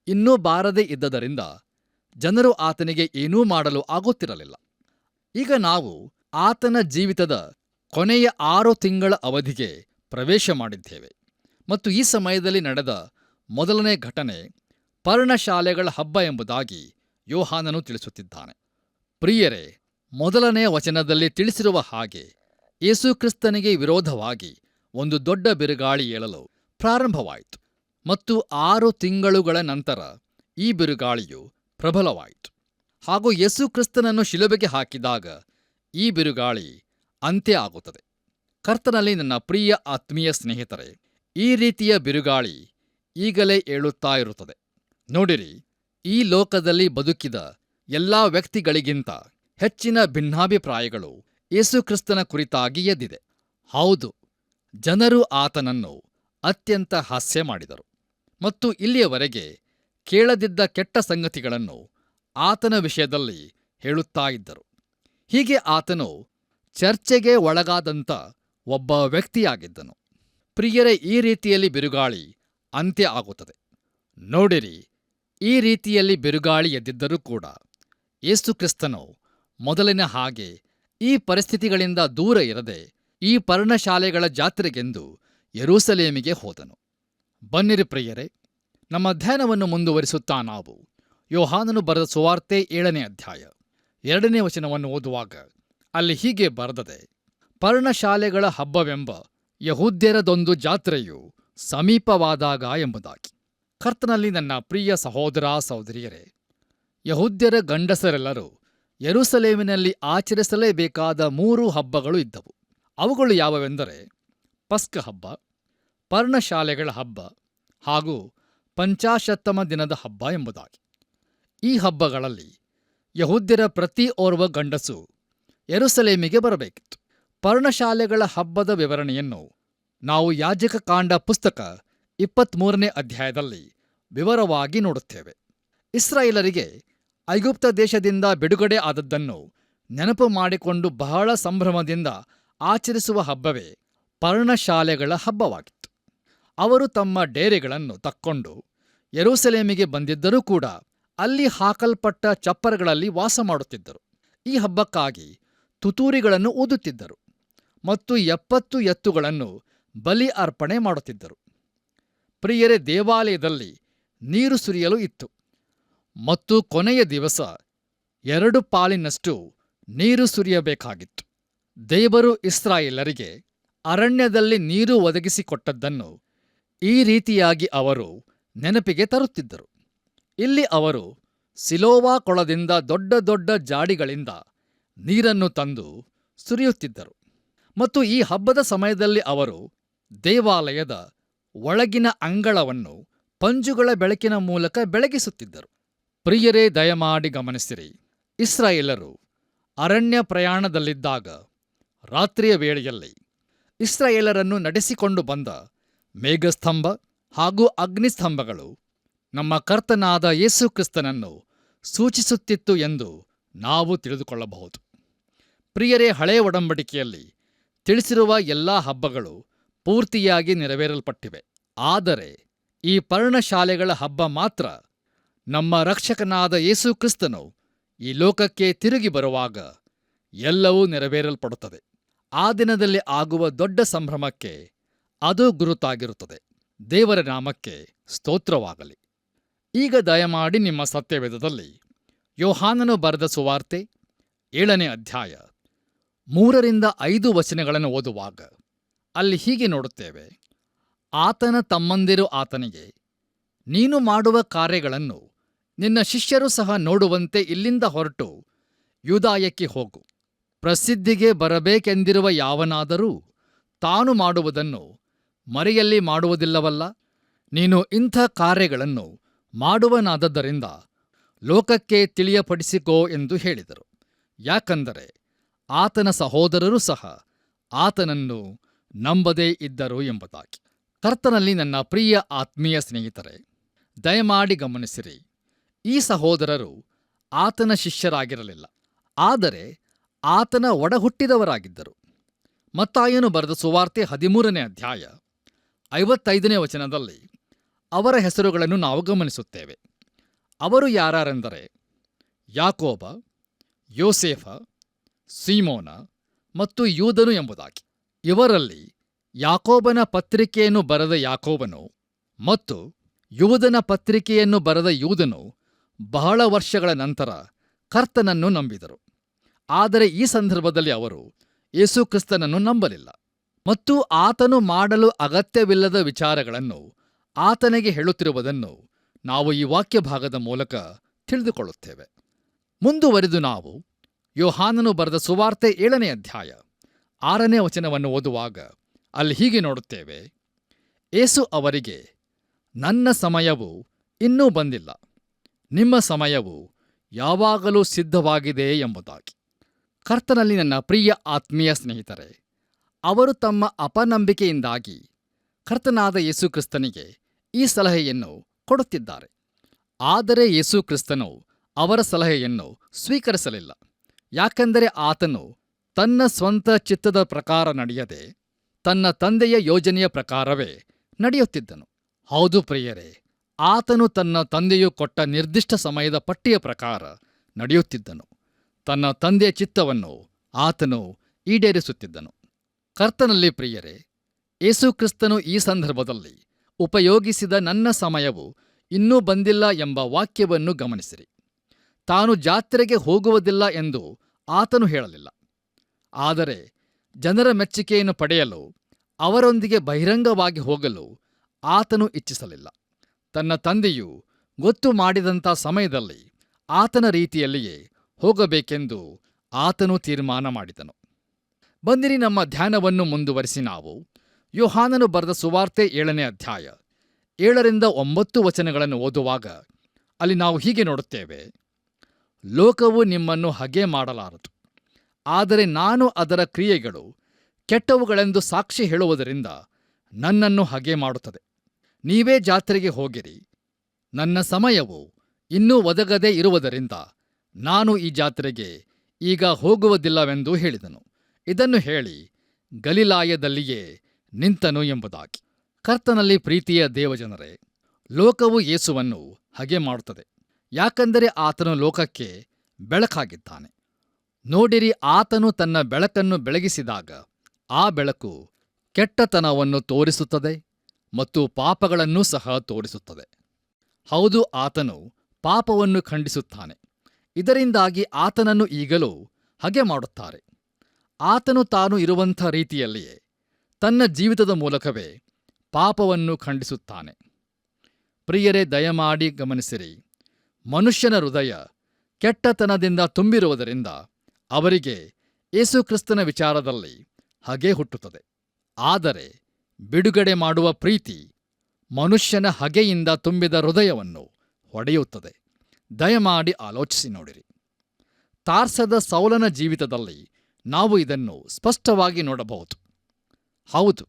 ಇನ್ನೂ ಬಾರದೇ ಇದ್ದದರಿಂದ ಜನರು ಆತನಿಗೆ ಏನೂ ಮಾಡಲು ಆಗುತ್ತಿರಲಿಲ್ಲ. ಈಗ ನಾವು ಆತನ ಜೀವಿತದ ಕೊನೆಯ 6 ತಿಂಗಳ ಅವಧಿಗೆ ಪ್ರವೇಶ ಮಾಡಿದ್ದೇವೆ ಮತ್ತು ಈ ಸಮಯದಲ್ಲಿ ನಡೆದ ಮೊದಲನೇ ಘಟನೆ ಪರ್ಣಶಾಲೆಗಳ ಹಬ್ಬ ಎಂಬುದಾಗಿ ಯೋಹಾನನು ತಿಳಿಸುತ್ತಿದ್ದಾನೆ. ಪ್ರಿಯರೇ, ಮೊದಲನೆಯ ವಚನದಲ್ಲಿ ತಿಳಿಸಿರುವ ಹಾಗೆ ಯೇಸು ಕ್ರಿಸ್ತನಿಗೆ ವಿರೋಧವಾಗಿ ಒಂದು ದೊಡ್ಡ ಬಿರುಗಾಳಿ ಏಳಲು ಪ್ರಾರಂಭವಾಯಿತು ಮತ್ತು 6 ತಿಂಗಳುಗಳ ನಂತರ ಈ ಬಿರುಗಾಳಿಯು ಪ್ರಬಲವಾಯಿತು. ಹಾಗೂ ಯೇಸು ಕ್ರಿಸ್ತನನ್ನು ಶಿಲುಬೆಗೆ ಹಾಕಿದಾಗ ಈ ಬಿರುಗಾಳಿ ಅಂತ್ಯ ಆಗುತ್ತದೆ. ಕರ್ತನಲ್ಲಿ ನನ್ನ ಪ್ರಿಯ ಆತ್ಮೀಯ ಸ್ನೇಹಿತರೆ, ಈ ರೀತಿಯ ಬಿರುಗಾಳಿ ಈಗಲೇ ಏಳುತ್ತಾ ಇರುತ್ತದೆ. ನೋಡಿರಿ, ಈ ಲೋಕದಲ್ಲಿ ಬದುಕಿದ ಎಲ್ಲಾ ವ್ಯಕ್ತಿಗಳಿಗಿಂತ ಹೆಚ್ಚಿನ ಭಿನ್ನಾಭಿಪ್ರಾಯಗಳು ಯೇಸುಕ್ರಿಸ್ತನ ಕುರಿತಾಗಿ ಎದ್ದಿದೆ. ಹೌದು, ಜನರು ಆತನನ್ನು ಅತ್ಯಂತ ಹಾಸ್ಯ ಮಾಡಿದರು ಮತ್ತು ಇಲ್ಲಿಯವರೆಗೆ ಕೇಳದಿದ್ದ ಕೆಟ್ಟ ಸಂಗತಿಗಳನ್ನು ಆತನ ವಿಷಯದಲ್ಲಿ ಹೇಳುತ್ತಾ ಇದ್ದರು. ಹೀಗೆ ಆತನು ಚರ್ಚೆಗೆ ಒಳಗಾದಂಥ ಒಬ್ಬ ವ್ಯಕ್ತಿಯಾಗಿದ್ದನು. ಪ್ರಿಯರೇ, ಈ ರೀತಿಯಲ್ಲಿ ಬಿರುಗಾಳಿ ಅಂತ್ಯ ಆಗುತ್ತದೆ. ನೋಡಿರಿ, ಈ ರೀತಿಯಲ್ಲಿ ಬಿರುಗಾಳಿ ಎದ್ದಿದ್ದರೂ ಕೂಡ ಯೇಸುಕ್ರಿಸ್ತನು ಮೊದಲಿನ ಹಾಗೆ ಈ ಪರಿಸ್ಥಿತಿಗಳಿಂದ ದೂರ ಇರದೆ ಈ ಪರ್ಣಶಾಲೆಗಳ ಜಾತ್ರೆಗೆಂದು ಯೆರೂಸಲೇಮಿಗೆ ಹೋದನು. ಬನ್ನಿರಿ ಪ್ರಿಯರೇ, ನಮ್ಮ ಧ್ಯಾನವನ್ನು ಮುಂದುವರಿಸುತ್ತಾ ನಾವು ಯೋಹಾನನು ಬರೆದ ಸುವಾರ್ತೆ 7ನೇ ಅಧ್ಯಾಯ 2ನೇ ವಚನವನ್ನು ಓದುವಾಗ ಅಲ್ಲಿ ಹೀಗೆ ಬರೆದದೆ: ಪರ್ಣಶಾಲೆಗಳ ಹಬ್ಬವೆಂಬ ಯಹೂದ್ಯರದೊಂದು ಜಾತ್ರೆಯು ಸಮೀಪವಾದಾಗ ಎಂಬುದಾಗಿ. ಕರ್ತನಲ್ಲಿ ನನ್ನ ಪ್ರಿಯ ಸಹೋದರ ಸಹೋದರಿಯರೇ, ಯಹೂದ್ಯರ ಗಂಡಸರೆಲ್ಲರೂ ಯೆರೂಸಲೇಮಿನಲ್ಲಿ ಆಚರಿಸಲೇಬೇಕಾದ 3 ಹಬ್ಬಗಳು ಇದ್ದವು. ಅವುಗಳು ಯಾವುವೆಂದರೆ ಪಸ್ಕ ಹಬ್ಬ, ಪರ್ಣಶಾಲೆಗಳ ಹಬ್ಬ ಹಾಗೂ ಪಂಚಾಶತ್ತಮ ದಿನದ ಹಬ್ಬ ಎಂಬುದಾಗಿ. ಈ ಹಬ್ಬಗಳಲ್ಲಿ ಯಹೂದ್ಯರ ಪ್ರತಿ ಓರ್ವ ಗಂಡಸು ಯೆರೂಸಲೇಮಿಗೆ ಬರಬೇಕಿತ್ತು. ಪರ್ಣಶಾಲೆಗಳ ಹಬ್ಬದ ವಿವರಣೆಯನ್ನು ನಾವು ಯಾಜಕಕಾಂಡ ಪುಸ್ತಕ 23ನೇ ಅಧ್ಯಾಯದಲ್ಲಿ ವಿವರವಾಗಿ ನೋಡುತ್ತೇವೆ. ಇಸ್ರಾಯೇಲರಿಗೆ ಐಗುಪ್ತ ದೇಶದಿಂದ ಬಿಡುಗಡೆ ಆದದ್ದನ್ನು ನೆನಪು ಮಾಡಿಕೊಂಡು ಬಹಳ ಸಂಭ್ರಮದಿಂದ ಆಚರಿಸುವ ಹಬ್ಬವೇ ಪರ್ಣಶಾಲೆಗಳ ಹಬ್ಬವಾಗಿತ್ತು. ಅವರು ತಮ್ಮ ಡೇರೆಗಳನ್ನು ತಕ್ಕೊಂಡು ಯೆರೂಸಲೇಮಿಗೆ ಬಂದಿದ್ದರೂ ಕೂಡ ಅಲ್ಲಿ ಹಾಕಲ್ಪಟ್ಟ ಚಪ್ಪರಗಳಲ್ಲಿ ವಾಸ ಮಾಡುತ್ತಿದ್ದರು. ಈ ಹಬ್ಬಕ್ಕಾಗಿ ತುತ್ತೂರಿಗಳನ್ನು ಊದುತ್ತಿದ್ದರು ಮತ್ತು 70 ಎತ್ತುಗಳನ್ನು ಬಲಿ ಅರ್ಪಣೆ ಮಾಡುತ್ತಿದ್ದರು. ಪ್ರಿಯರೇ, ದೇವಾಲಯದಲ್ಲಿ ನೀರು ಸುರಿಯಲು ಇತ್ತು ಮತ್ತು ಕೊನೆಯ ದಿವಸ 2 ಪಾಲಿನಷ್ಟು ನೀರು ಸುರಿಯಬೇಕಾಗಿತ್ತು. ದೇವರು ಇಸ್ರಾಯೇಲರಿಗೆ ಅರಣ್ಯದಲ್ಲಿ ನೀರು ಒದಗಿಸಿಕೊಟ್ಟದ್ದನ್ನು ಈ ರೀತಿಯಾಗಿ ಅವರು ನೆನಪಿಗೆ ತರುತ್ತಿದ್ದರು. ಇಲ್ಲಿ ಅವರು ಸಿಲೋವಾ ಕೊಳದಿಂದ ದೊಡ್ಡ ದೊಡ್ಡ ಜಾಡಿಗಳಿಂದ ನೀರನ್ನು ತಂದು ಸುರಿಯುತ್ತಿದ್ದರು ಮತ್ತು ಈ ಹಬ್ಬದ ಸಮಯದಲ್ಲಿ ಅವರು ದೇವಾಲಯದ ಒಳಗಿನ ಅಂಗಳವನ್ನು ಪಂಜುಗಳ ಬೆಳಕಿನ ಮೂಲಕ ಬೆಳಗಿಸುತ್ತಿದ್ದರು. ಪ್ರಿಯರೇ, ದಯಮಾಡಿ ಗಮನಿಸಿರಿ, ಇಸ್ರಾಯೇಲರು ಅರಣ್ಯ ಪ್ರಯಾಣದಲ್ಲಿದ್ದಾಗ ರಾತ್ರಿಯ ವೇಳೆಯಲ್ಲಿ ಇಸ್ರಾಯೇಲರನ್ನು ನಡೆಸಿಕೊಂಡು ಬಂದ ಮೇಘಸ್ತಂಭ ಹಾಗೂ ಅಗ್ನಿಸ್ತಂಭಗಳು ನಮ್ಮ ಕರ್ತನಾದ ಯೇಸುಕ್ರಿಸ್ತನನ್ನು ಸೂಚಿಸುತ್ತಿತ್ತು ಎಂದು ನಾವು ತಿಳಿದುಕೊಳ್ಳಬಹುದು. ಪ್ರಿಯರೇ, ಹಳೆಯ ಒಡಂಬಡಿಕೆಯಲ್ಲಿ ತಿಳಿಸಿರುವ ಎಲ್ಲಾ ಹಬ್ಬಗಳು ಪೂರ್ತಿಯಾಗಿ ನೆರವೇರಲ್ಪಟ್ಟಿವೆ. ಆದರೆ ಈ ಪರ್ಣಶಾಲೆಗಳ ಹಬ್ಬ ಮಾತ್ರ ನಮ್ಮ ರಕ್ಷಕನಾದ ಯೇಸುಕ್ರಿಸ್ತನು ಈ ಲೋಕಕ್ಕೆ ತಿರುಗಿ ಬರುವಾಗ ಎಲ್ಲವೂ ನೆರವೇರಲ್ಪಡುತ್ತದೆ. ಆ ದಿನದಲ್ಲಿ ಆಗುವ ದೊಡ್ಡ ಸಂಭ್ರಮಕ್ಕೆ ಅದು ಗುರುತಾಗಿರುತ್ತದೆ. ದೇವರ ನಾಮಕ್ಕೆ ಸ್ತೋತ್ರವಾಗಲಿ. ಈಗ ದಯಮಾಡಿ ನಿಮ್ಮ ಸತ್ಯವೇದದಲ್ಲಿ ಯೋಹಾನನು ಬರೆದ ಸುವಾರ್ತೆ 7ನೇ ಅಧ್ಯಾಯ 3ರಿಂದ 5 ವಚನಗಳನ್ನು ಓದುವಾಗ ಅಲ್ಲಿ ಹೀಗೆ ನೋಡುತ್ತೇವೆ: ಆತನ ತಮ್ಮಂದಿರು ಆತನಿಗೆ, ನೀನು ಮಾಡುವ ಕಾರ್ಯಗಳನ್ನು ನಿನ್ನ ಶಿಷ್ಯರು ಸಹ ನೋಡುವಂತೆ ಇಲ್ಲಿಂದ ಹೊರಟು ಯೂದಾಯಕ್ಕೆ ಹೋಗು. ಪ್ರಸಿದ್ಧಿಗೆ ಬರಬೇಕೆಂದಿರುವ ಯಾವನಾದರೂ ತಾನು ಮಾಡುವುದನ್ನು ಮರೆಯಲ್ಲಿ ಮಾಡುವುದಿಲ್ಲವಲ್ಲ. ನೀನು ಇಂಥ ಕಾರ್ಯಗಳನ್ನು ಮಾಡುವನಾದದ್ದರಿಂದ ಲೋಕಕ್ಕೆ ತಿಳಿಯಪಡಿಸಿಕೋ ಎಂದು ಹೇಳಿದರು. ಯಾಕಂದರೆ ಆತನ ಸಹೋದರರು ಸಹ ಆತನನ್ನು ನಂಬದೇ ಇದ್ದರು ಎಂಬುದಾಗಿ. ಕರ್ತನಲ್ಲಿ ನನ್ನ ಪ್ರಿಯ ಆತ್ಮೀಯ ಸ್ನೇಹಿತರೆ, ದಯಮಾಡಿ ಗಮನಿಸಿರಿ, ಈ ಸಹೋದರರು ಆತನ ಶಿಷ್ಯರಾಗಿರಲಿಲ್ಲ, ಆದರೆ ಆತನ ಒಡಹುಟ್ಟಿದವರಾಗಿದ್ದರು. ಮತ್ತಾಯನು ಬರೆದ ಸುವಾರ್ತೆ 13ನೇ ಅಧ್ಯಾಯ 55ನೇ ವಚನದಲ್ಲಿ ಅವರ ಹೆಸರುಗಳನ್ನು ನಾವು ಗಮನಿಸುತ್ತೇವೆ. ಅವರು ಯಾರೆಂದರೆ ಯಾಕೋಬ, ಯೋಸೇಫ, ಸೀಮೋನ ಮತ್ತು ಯೂದನು ಎಂಬುದಾಗಿ. ಇವರಲ್ಲಿ ಯಾಕೋಬನ ಪತ್ರಿಕೆಯನ್ನು ಬರೆದ ಯಾಕೋಬನು ಮತ್ತು ಯೂದನ ಪತ್ರಿಕೆಯನ್ನು ಬರೆದ ಯೂದನು ಬಹಳ ವರ್ಷಗಳ ನಂತರ ಕರ್ತನನ್ನು ನಂಬಿದರು. ಆದರೆ ಈ ಸಂದರ್ಭದಲ್ಲಿ ಅವರು ಯೇಸುಕ್ರಿಸ್ತನನ್ನು ನಂಬಲಿಲ್ಲ ಮತ್ತು ಆತನು ಮಾಡಲು ಅಗತ್ಯವಿಲ್ಲದ ವಿಚಾರಗಳನ್ನು ಆತನಿಗೆ ಹೇಳುತ್ತಿರುವುದನ್ನು ನಾವು ಈ ವಾಕ್ಯ ಭಾಗದ ಮೂಲಕ ತಿಳಿದುಕೊಳ್ಳುತ್ತೇವೆ. ಮುಂದುವರಿದು ನಾವು ಯೋಹಾನನು ಬರೆದ ಸುವಾರ್ತೆ 7ನೇ ಅಧ್ಯಾಯ 6ನೇ ವಚನವನ್ನು ಓದುವಾಗ ಅಲ್ಲಿ ಹೀಗೆ ನೋಡುತ್ತೇವೆ: ಯೇಸು ಅವರಿಗೆ, ನನ್ನ ಸಮಯವು ಇನ್ನೂ ಬಂದಿಲ್ಲ, ನಿಮ್ಮ ಸಮಯವು ಯಾವಾಗಲೂ ಸಿದ್ಧವಾಗಿದೆ ಎಂಬುದಾಗಿ. ಕರ್ತನಲ್ಲಿ ನನ್ನ ಪ್ರಿಯ ಆತ್ಮೀಯ ಸ್ನೇಹಿತರೆ, ಅವರು ತಮ್ಮ ಅಪನಂಬಿಕೆಯಿಂದಾಗಿ ಕರ್ತನಾದ ಯೇಸು ಕ್ರಿಸ್ತನಿಗೆ ಈ ಸಲಹೆಯನ್ನು ಕೊಡುತ್ತಿದ್ದಾರೆ. ಆದರೆ ಯೇಸು ಕ್ರಿಸ್ತನು ಅವರ ಸಲಹೆಯನ್ನು ಸ್ವೀಕರಿಸಲಿಲ್ಲ. ಯಾಕೆಂದರೆ ಆತನು ತನ್ನ ಸ್ವಂತ ಚಿತ್ತದ ಪ್ರಕಾರ ನಡೆಯದೆ ತನ್ನ ತಂದೆಯ ಯೋಜನೆಯ ಪ್ರಕಾರವೇ ನಡೆಯುತ್ತಿದ್ದನು. ಹೌದು ಪ್ರಿಯರೇ, ಆತನು ತನ್ನ ತಂದೆಯು ಕೊಟ್ಟ ನಿರ್ದಿಷ್ಟ ಸಮಯದ ಪಟ್ಟಿಯ ಪ್ರಕಾರ ನಡೆಯುತ್ತಿದ್ದನು. ತನ್ನ ತಂದೆಯ ಚಿತ್ತವನ್ನು ಆತನು ಈಡೇರಿಸುತ್ತಿದ್ದನು. ಕರ್ತನಲ್ಲಿ ಪ್ರಿಯರೇ, ಯೇಸು ಕ್ರಿಸ್ತನು ಈ ಸಂದರ್ಭದಲ್ಲಿ ಉಪಯೋಗಿಸಿದ ನನ್ನ ಸಮಯವು ಇನ್ನೂ ಬಂದಿಲ್ಲ ಎಂಬ ವಾಕ್ಯವನ್ನು ಗಮನಿಸಿರಿ. ತಾನು ಜಾತ್ರೆಗೆ ಹೋಗುವುದಿಲ್ಲ ಎಂದು ಆತನು ಹೇಳಲಿಲ್ಲ. ಆದರೆ ಜನರ ಮೆಚ್ಚುಗೆಯನ್ನು ಪಡೆಯಲು ಅವರೊಂದಿಗೆ ಬಹಿರಂಗವಾಗಿ ಹೋಗಲು ಆತನು ಇಚ್ಛಿಸಲಿಲ್ಲ. ತನ್ನ ತಂದೆಯು ಗೊತ್ತು ಮಾಡಿದಂಥ ಸಮಯದಲ್ಲಿ ಆತನ ರೀತಿಯಲ್ಲಿಯೇ ಹೋಗಬೇಕೆಂದು ಆತನು ತೀರ್ಮಾನ ಮಾಡಿದನು. ಬಂದಿರಿ ನಮ್ಮ ಧ್ಯಾನವನ್ನು ಮುಂದುವರಿಸಿ ನಾವು ಯೋಹಾನನು ಬರೆದ ಸುವಾರ್ತೆ 7ನೇ ಅಧ್ಯಾಯ 7-9 ವಚನಗಳನ್ನು ಓದುವಾಗ ಅಲ್ಲಿ ನಾವು ಹೀಗೆ ನೋಡುತ್ತೇವೆ. ಲೋಕವು ನಿಮ್ಮನ್ನು ಹಗೆ ಮಾಡಲಾರದು, ಆದರೆ ನಾನು ಅದರ ಕ್ರಿಯೆಗಳು ಕೆಟ್ಟವುಗಳೆಂದು ಸಾಕ್ಷಿ ಹೇಳುವುದರಿಂದ ನನ್ನನ್ನು ಹಗೆ ಮಾಡುತ್ತದೆ. ನೀವೇ ಜಾತ್ರೆಗೆ ಹೋಗಿರಿ, ನನ್ನ ಸಮಯವು ಇನ್ನೂ ಒದಗದೇ ಇರುವುದರಿಂದ ನಾನು ಈ ಜಾತ್ರೆಗೆ ಈಗ ಹೋಗುವುದಿಲ್ಲವೆಂದು ಹೇಳಿದನು. ಇದನ್ನು ಹೇಳಿ ಗಲಿಲಾಯದಲ್ಲಿಯೇ ನಿಂತನು ಎಂಬುದಾಗಿ. ಕರ್ತನಲ್ಲಿ ಪ್ರೀತಿಯ ದೇವಜನರೇ, ಲೋಕವು ಯೇಸುವನ್ನು ಹಗೆ ಮಾಡುತ್ತದೆ. ಯಾಕಂದರೆ ಆತನು ಲೋಕಕ್ಕೆ ಬೆಳಕಾಗಿದ್ದಾನೆ. ನೋಡಿರಿ, ಆತನು ತನ್ನ ಬೆಳಕನ್ನು ಬೆಳಗಿಸಿದಾಗ ಆ ಬೆಳಕು ಕೆಟ್ಟತನವನ್ನು ತೋರಿಸುತ್ತದೆ ಮತ್ತು ಪಾಪಗಳನ್ನೂ ಸಹ ತೋರಿಸುತ್ತದೆ. ಹೌದು, ಆತನು ಪಾಪವನ್ನು ಖಂಡಿಸುತ್ತಾನೆ. ಇದರಿಂದಾಗಿ ಆತನನ್ನು ಈಗಲೂ ಹಗೆ ಮಾಡುತ್ತಾರೆ. ಆತನು ತಾನು ಇರುವಂಥ ರೀತಿಯಲ್ಲಿಯೇ ತನ್ನ ಜೀವಿತದ ಮೂಲಕವೇ ಪಾಪವನ್ನು ಖಂಡಿಸುತ್ತಾನೆ. ಪ್ರಿಯರೇ, ದಯಮಾಡಿ ಗಮನಿಸಿರಿ. ಮನುಷ್ಯನ ಹೃದಯ ಕೆಟ್ಟತನದಿಂದ ತುಂಬಿರುವುದರಿಂದ ಅವರಿಗೆ ಯೇಸುಕ್ರಿಸ್ತನ ವಿಚಾರದಲ್ಲಿ ಹಗೆ ಹುಟ್ಟುತ್ತದೆ. ಆದರೆ ಬಿಡುಗಡೆ ಮಾಡುವ ಪ್ರೀತಿ ಮನುಷ್ಯನ ಹಗೆಯಿಂದ ತುಂಬಿದ ಹೃದಯವನ್ನು ಹೊಡೆಯುತ್ತದೆ. ದಯಮಾಡಿ ಆಲೋಚಿಸಿ ನೋಡಿರಿ. ತಾರ್ಸದ ಸೌಲನ ಜೀವಿತದಲ್ಲಿ ನಾವು ಇದನ್ನು ಸ್ಪಷ್ಟವಾಗಿ ನೋಡಬಹುದು. ಹೌದು,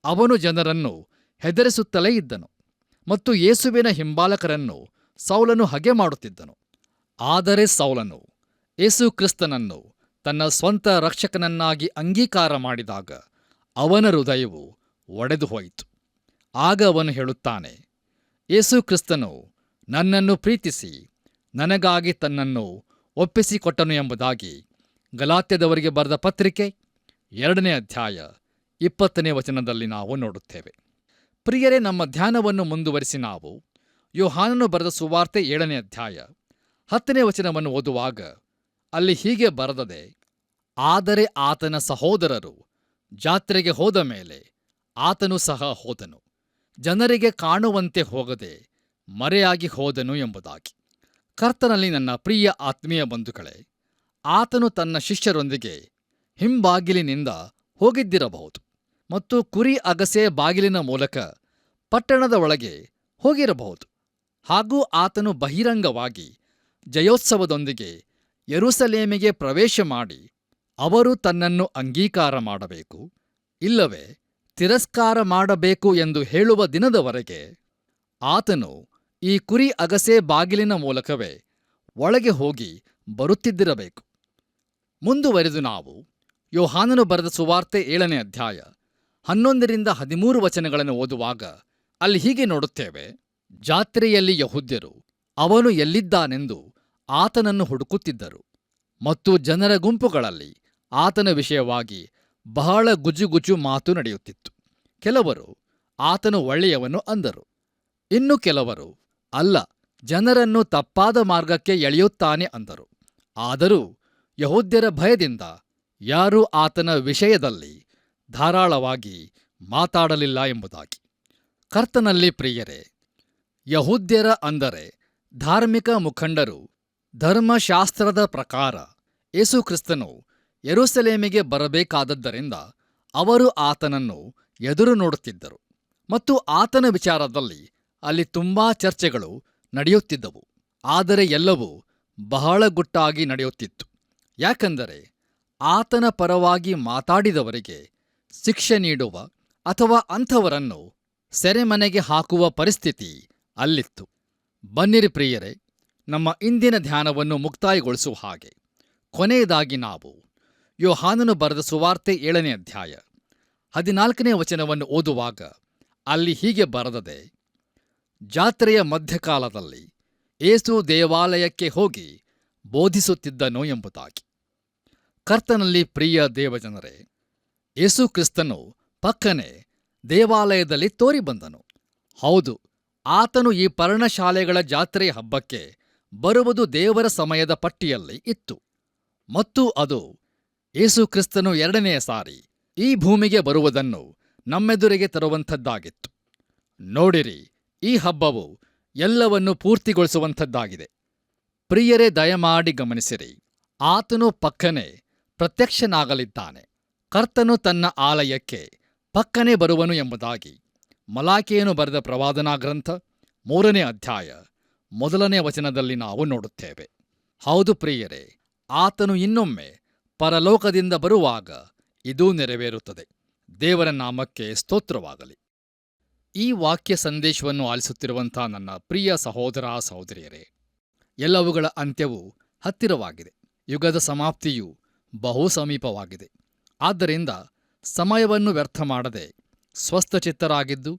ಅವನು ಜನರನ್ನು ಹೆದರಿಸುತ್ತಲೇ ಇದ್ದನು ಮತ್ತು ಯೇಸುವಿನ ಹಿಂಬಾಲಕರನ್ನು ಸೌಲನು ಹಗೆ ಮಾಡುತ್ತಿದ್ದನು. ಆದರೆ ಸೌಲನು ಯೇಸು ಕ್ರಿಸ್ತನನ್ನು ತನ್ನ ಸ್ವಂತ ರಕ್ಷಕನನ್ನಾಗಿ ಅಂಗೀಕಾರ ಮಾಡಿದಾಗ ಅವನ ಹೃದಯವು ಒಡೆದು ಹೋಯಿತು. ಆಗ ಅವನು ಹೇಳುತ್ತಾನೆ, ಯೇಸು ಕ್ರಿಸ್ತನು ನನ್ನನ್ನು ಪ್ರೀತಿಸಿ ನನಗಾಗಿ ತನ್ನನ್ನು ಒಪ್ಪಿಸಿಕೊಟ್ಟನು ಎಂಬುದಾಗಿ ಗಲಾತ್ಯದವರಿಗೆ ಬರೆದ ಪತ್ರಿಕೆ 2ನೇ ಅಧ್ಯಾಯ 20ನೇ ವಚನದಲ್ಲಿ ನಾವು ನೋಡುತ್ತೇವೆ. ಪ್ರಿಯರೇ, ನಮ್ಮ ಧ್ಯಾನವನ್ನು ಮುಂದುವರಿಸಿ ನಾವು ಯೋಹಾನನು ಬರೆದ ಸುವಾರ್ತೆ 7ನೇ ಅಧ್ಯಾಯ 10ನೇ ವಚನವನ್ನು ಓದುವಾಗ ಅಲ್ಲಿ ಹೀಗೆ ಬರೆದದೆ, ಆದರೆ ಆತನ ಸಹೋದರರು ಜಾತ್ರೆಗೆ ಹೋದ ಮೇಲೆ ಆತನು ಸಹ ಹೋದನು, ಜನರಿಗೆ ಕಾಣುವಂತೆ ಹೋಗದೆ ಮರೆಯಾಗಿ ಹೋದನು ಎಂಬುದಾಗಿ. ಕರ್ತನಲ್ಲಿ ನನ್ನ ಪ್ರಿಯ ಆತ್ಮೀಯ ಬಂಧುಗಳೇ, ಆತನು ತನ್ನ ಶಿಷ್ಯರೊಂದಿಗೆ ಹಿಂಬಾಗಿಲಿನಿಂದ ಹೋಗಿದ್ದಿರಬಹುದು ಮತ್ತು ಕುರಿ ಅಗಸೆ ಬಾಗಿಲಿನ ಮೂಲಕ ಪಟ್ಟಣದ ಒಳಗೆ ಹೋಗಿರಬಹುದು. ಹಾಗೂ ಆತನು ಬಹಿರಂಗವಾಗಿ ಜಯೋತ್ಸವದೊಂದಿಗೆ ಯೆರೂಸಲೇಮಿಗೆ ಪ್ರವೇಶ ಮಾಡಿ ಅವರು ತನ್ನನ್ನು ಅಂಗೀಕಾರ ಮಾಡಬೇಕು, ಇಲ್ಲವೇ ತಿರಸ್ಕಾರ ಮಾಡಬೇಕು ಎಂದು ಹೇಳುವ ದಿನದವರೆಗೆ ಆತನು ಈ ಕುರಿ ಅಗಸೆ ಬಾಗಿಲಿನ ಮೂಲಕವೇ ಒಳಗೆ ಹೋಗಿ ಬರುತ್ತಿದ್ದಿರಬೇಕು. ಮುಂದುವರೆದು ನಾವು ಯೋಹಾನನು ಬರೆದ ಸುವಾರ್ತೆ 7ನೇ ಅಧ್ಯಾಯ 11-13 ವಚನಗಳನ್ನು ಓದುವಾಗ ಅಲ್ಲಿ ಹೀಗೆ ನೋಡುತ್ತೇವೆ. ಜಾತ್ರೆಯಲ್ಲಿ ಯೆಹೂದ್ಯರು ಅವನು ಎಲ್ಲಿದ್ದಾನೆಂದು ಆತನನ್ನು ಹುಡುಕುತ್ತಿದ್ದರು ಮತ್ತು ಜನರ ಗುಂಪುಗಳಲ್ಲಿ ಆತನ ವಿಷಯವಾಗಿ ಬಹಳ ಗುಜುಗುಜು ಮಾತು ನಡೆಯುತ್ತಿತ್ತು. ಕೆಲವರು ಆತನು ಒಳ್ಳೆಯವನು ಅಂದರು, ಇನ್ನು ಕೆಲವರು ಅಲ್ಲ, ಜನರನ್ನು ತಪ್ಪಾದ ಮಾರ್ಗಕ್ಕೆ ಎಳೆಯುತ್ತಾನೆ ಅಂದರು. ಆದರೂ ಯೆಹೂದ್ಯರ ಭಯದಿಂದ ಯಾರೂ ಆತನ ವಿಷಯದಲ್ಲಿ ಧಾರಾಳವಾಗಿ ಮಾತಾಡಲಿಲ್ಲ ಎಂಬುದಾಗಿ. ಕರ್ತನಲ್ಲಿ ಪ್ರಿಯರೇ, ಯೆಹೂದ್ಯರ ಅಂದರೆ ಧಾರ್ಮಿಕ ಮುಖಂಡರು ಧರ್ಮಶಾಸ್ತ್ರದ ಪ್ರಕಾರ ಯೇಸುಕ್ರಿಸ್ತನು ಯೆರೂಸಲೇಮಿಗೆ ಬರಬೇಕಾದದ್ದರಿಂದ ಅವರು ಆತನನ್ನು ಎದುರು ನೋಡುತ್ತಿದ್ದರು ಮತ್ತು ಆತನ ವಿಚಾರದಲ್ಲಿ ಅಲ್ಲಿ ತುಂಬಾ ಚರ್ಚೆಗಳು ನಡೆಯುತ್ತಿದ್ದವು. ಆದರೆ ಎಲ್ಲವೂ ಬಹಳ ಗುಟ್ಟಾಗಿ ನಡೆಯುತ್ತಿತ್ತು. ಯಾಕಂದರೆ ಆತನ ಪರವಾಗಿ ಮಾತಾಡಿದವರಿಗೆ ಶಿಕ್ಷೆ ನೀಡುವ ಅಥವಾ ಅಂಥವರನ್ನು ಸೆರೆಮನೆಗೆ ಹಾಕುವ ಪರಿಸ್ಥಿತಿ ಅಲ್ಲಿತ್ತು. ಬನ್ನಿರಿ ಪ್ರಿಯರೇ, ನಮ್ಮ ಇಂದಿನ ಧ್ಯಾನವನ್ನು ಮುಕ್ತಾಯಗೊಳಿಸುವ ಹಾಗೆ ಕೊನೆಯದಾಗಿ ನಾವು ಯೋಹಾನನು ಬರೆದ ಸುವಾರ್ತೆ 7ನೇ ಅಧ್ಯಾಯ 14ನೇ ವಚನವನ್ನು ಓದುವಾಗ ಅಲ್ಲಿ ಹೀಗೆ ಬರೆದದೆ: ಜಾತ್ರೆಯ ಮಧ್ಯಕಾಲದಲ್ಲಿ ಯೇಸು ದೇವಾಲಯಕ್ಕೆ ಹೋಗಿ ಬೋಧಿಸುತ್ತಿದ್ದನು ಎಂಬುದಾಗಿ. ಕರ್ತನಲ್ಲಿ ಪ್ರಿಯ ದೇವಜನರೇ, ಯೇಸು ಕ್ರಿಸ್ತನು ಪಕ್ಕನೆ ದೇವಾಲಯದಲ್ಲಿ ತೋರಿಬಂದನು. ಹೌದು, ಆತನು ಈ ಪರ್ಣಶಾಲೆಗಳ ಜಾತ್ರೆಯ ಹಬ್ಬಕ್ಕೆ ಬರುವುದು ದೇವರ ಸಮಯದ ಪಟ್ಟಿಯಲ್ಲಿ ಇತ್ತು. ಮತ್ತು ಅದು ಯೇಸು ಕ್ರಿಸ್ತನು 2ನೇ ಸಾರಿ ಈ ಭೂಮಿಗೆ ಬರುವುದನ್ನು ನಮ್ಮೆದುರಿಗೆ ತರುವಂಥದ್ದಾಗಿತ್ತು. ನೋಡಿರಿ, ಈ ಹಬ್ಬವು ಎಲ್ಲವನ್ನು ಪೂರ್ತಿಗೊಳಿಸುವಂಥದ್ದಾಗಿದೆ. ಪ್ರಿಯರೇ, ದಯಮಾಡಿ ಗಮನಿಸಿರಿ, ಆತನು ಪಕ್ಕನೆ ಪ್ರತ್ಯಕ್ಷನಾಗಲಿದ್ದಾನೆ. ಕರ್ತನು ತನ್ನ ಆಲಯಕ್ಕೆ ಪಕ್ಕನೆ ಬರುವನು ಎಂಬುದಾಗಿ ಮಲಾಕಿಯನು ಬರೆದ ಪ್ರವಾದನಾ ಗ್ರಂಥ 3ನೇ ಅಧ್ಯಾಯ 1ನೇ ವಚನದಲ್ಲಿ ನಾವು ನೋಡುತ್ತೇವೆ. ಹೌದು ಪ್ರಿಯರೇ, ಆತನು ಇನ್ನೊಮ್ಮೆ ಪರಲೋಕದಿಂದ ಬರುವಾಗ ಇದೂ ನೆರವೇರುತ್ತದೆ. ದೇವರ ನಾಮಕ್ಕೆ ಸ್ತೋತ್ರವಾಗಲಿ. ಈ ವಾಕ್ಯ ಸಂದೇಶವನ್ನು ಆಲಿಸುತ್ತಿರುವಂಥ ನನ್ನ ಪ್ರಿಯ ಸಹೋದರ ಸಹೋದರಿಯರೇ, ಎಲ್ಲವುಗಳ ಅಂತ್ಯವು ಹತ್ತಿರವಾಗಿದೆ. ಯುಗದ ಸಮಾಪ್ತಿಯು ಬಹು ಸಮೀಪವಾಗಿದೆ. ಆದ್ದರಿಂದ ಸಮಯವನ್ನು ವ್ಯರ್ಥ ಮಾಡದೆ ಸ್ವಸ್ಥಚಿತ್ತರಾಗಿದ್ದು,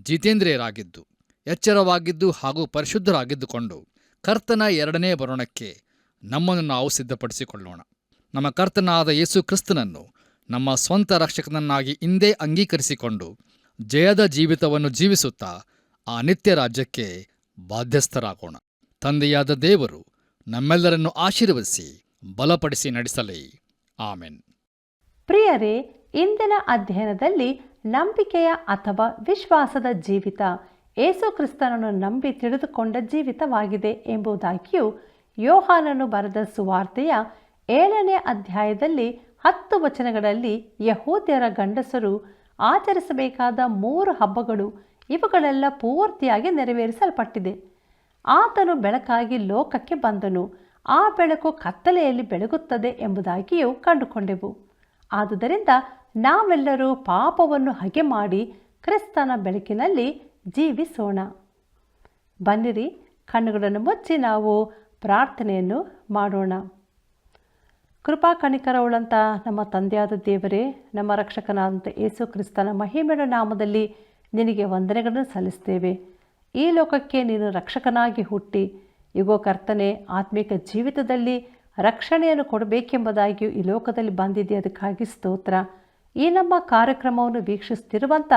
ಜಿತೇಂದ್ರಿಯರಾಗಿದ್ದು, ಎಚ್ಚರವಾಗಿದ್ದು ಹಾಗೂ ಪರಿಶುದ್ಧರಾಗಿದ್ದುಕೊಂಡು ಕರ್ತನ 2ನೇ ಬರೋಣಕ್ಕೆ ನಮ್ಮನ್ನು ನಾವು ಸಿದ್ಧಪಡಿಸಿಕೊಳ್ಳೋಣ. ನಮ್ಮ ಕರ್ತನಾದ ಯೇಸು ಕ್ರಿಸ್ತನನ್ನು ನಮ್ಮ ಸ್ವಂತ ರಕ್ಷಕನನ್ನಾಗಿ ಇಂದೇ ಅಂಗೀಕರಿಸಿಕೊಂಡು ಜಯದ ಜೀವಿತವನ್ನು ಜೀವಿಸುತ್ತಾ ಆ ನಿತ್ಯ ರಾಜ್ಯಕ್ಕೆ ಬಾಧ್ಯಸ್ಥರಾಗೋಣ. ತಂದೆಯಾದ ದೇವರು ನಮ್ಮೆಲ್ಲರನ್ನು ಆಶೀರ್ವದಿಸಿ ಬಲಪಡಿಸಿ ನಡೆಸಲಿ. ಆಮೆನ್. ಪ್ರಿಯರೇ, ಇಂದಿನ ಅಧ್ಯಯನದಲ್ಲಿ ನಂಬಿಕೆಯ ಅಥವಾ ವಿಶ್ವಾಸದ ಜೀವಿತ ಯೇಸು ಕ್ರಿಸ್ತನನ್ನು ನಂಬಿ ತಿಳಿದುಕೊಂಡ ಜೀವಿತವಾಗಿದೆ ಎಂಬುದಾಗಿಯೂ ಯೋಹಾನನು ಬರೆದ ಸುವಾರ್ತೆಯ 7ನೇ ಅಧ್ಯಾಯದಲ್ಲಿ 10 ವಚನಗಳಲ್ಲಿ ಯಹೂದ್ಯರ ಗಂಡಸರು ಆಚರಿಸಬೇಕಾದ 3 ಹಬ್ಬಗಳು ಇವುಗಳೆಲ್ಲ ಪೂರ್ತಿಯಾಗಿ ನೆರವೇರಿಸಲ್ಪಟ್ಟಿದೆ. ಆತನು ಬೆಳಕಾಗಿ ಲೋಕಕ್ಕೆ ಬಂದನು, ಆ ಬೆಳಕು ಕತ್ತಲೆಯಲ್ಲಿ ಬೆಳಗುತ್ತದೆ ಎಂಬುದಾಗಿಯೂ ಕಂಡುಕೊಂಡೆವು. ಆದುದರಿಂದ ನಾವೆಲ್ಲರೂ ಪಾಪವನ್ನು ಹಗೆ ಮಾಡಿ ಕ್ರಿಸ್ತನ ಬೆಳಕಿನಲ್ಲಿ ಜೀವಿಸೋಣ. ಬನ್ನಿರಿ, ಕಣ್ಣುಗಳನ್ನು ಮುಚ್ಚಿ ನಾವು ಪ್ರಾರ್ಥನೆಯನ್ನು ಮಾಡೋಣ. ಕೃಪಾ ಕನಿಕರವುಳ್ಳಂಥ ನಮ್ಮ ತಂದೆಯಾದ ದೇವರೇ, ನಮ್ಮ ರಕ್ಷಕನಾದಂಥ ಯೇಸು ಕ್ರಿಸ್ತನ ಮಹಿಮೆಯ ನಾಮದಲ್ಲಿ ನಿನಗೆ ವಂದನೆಗಳನ್ನು ಸಲ್ಲಿಸ್ತೇವೆ. ಈ ಲೋಕಕ್ಕೆ ನೀನು ರಕ್ಷಕನಾಗಿ ಹುಟ್ಟಿ ಇಗೋ ಕರ್ತನೆ, ಆತ್ಮಿಕ ಜೀವಿತದಲ್ಲಿ ರಕ್ಷಣೆಯನ್ನು ಕೊಡಬೇಕೆಂಬುದಾಗಿಯೂ ಈ ಲೋಕದಲ್ಲಿ ಬಂದಿದೆ. ಅದಕ್ಕಾಗಿ ಸ್ತೋತ್ರ. ಈ ನಮ್ಮ ಕಾರ್ಯಕ್ರಮವನ್ನು ವೀಕ್ಷಿಸುತ್ತಿರುವಂಥ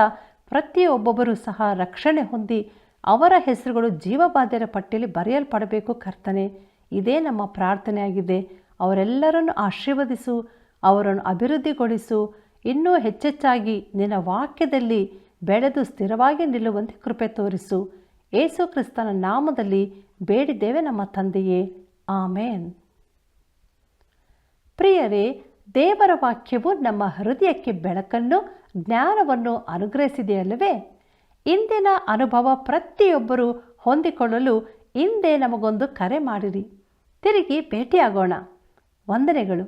ಪ್ರತಿಯೊಬ್ಬೊಬ್ಬರೂ ಸಹ ರಕ್ಷಣೆ ಹೊಂದಿ ಅವರ ಹೆಸರುಗಳು ಜೀವಬಾಧ್ಯರ ಪಟ್ಟಿಯಲ್ಲಿ ಬರೆಯಲ್ಪಡಬೇಕು ಕರ್ತನೆ. ಇದೇ ನಮ್ಮ ಪ್ರಾರ್ಥನೆಯಾಗಿದೆ. ಅವರೆಲ್ಲರನ್ನು ಆಶೀರ್ವದಿಸು, ಅವರನ್ನು ಅಭಿವೃದ್ಧಿಗೊಳಿಸು, ಇನ್ನೂ ಹೆಚ್ಚೆಚ್ಚಾಗಿ ನಿನ್ನ ವಾಕ್ಯದಲ್ಲಿ ಬೆಳೆದು ಸ್ಥಿರವಾಗಿ ನಿಲ್ಲುವಂತೆ ಕೃಪೆ ತೋರಿಸು. ಯೇಸು ಕ್ರಿಸ್ತನ ನಾಮದಲ್ಲಿ ಬೇಡಿದ್ದೇವೆ ನಮ್ಮ ತಂದೆಯೇ, ಆಮೇನ್. ಪ್ರಿಯರೇ, ದೇವರ ವಾಕ್ಯವು ನಮ್ಮ ಹೃದಯಕ್ಕೆ ಬೆಳಕನ್ನು, ಜ್ಞಾನವನ್ನು ಅನುಗ್ರಹಿಸಿದೆಯಲ್ಲವೇ? ಇಂದಿನ ಅನುಭವ ಪ್ರತಿಯೊಬ್ಬರೂ ಹೊಂದಿಕೊಳ್ಳಲು ಹಿಂದೆ ನಮಗೊಂದು ಕರೆ ಮಾಡಿರಿ. ತಿರುಗಿ ಭೇಟಿಯಾಗೋಣ. ವಂದನೆಗಳು.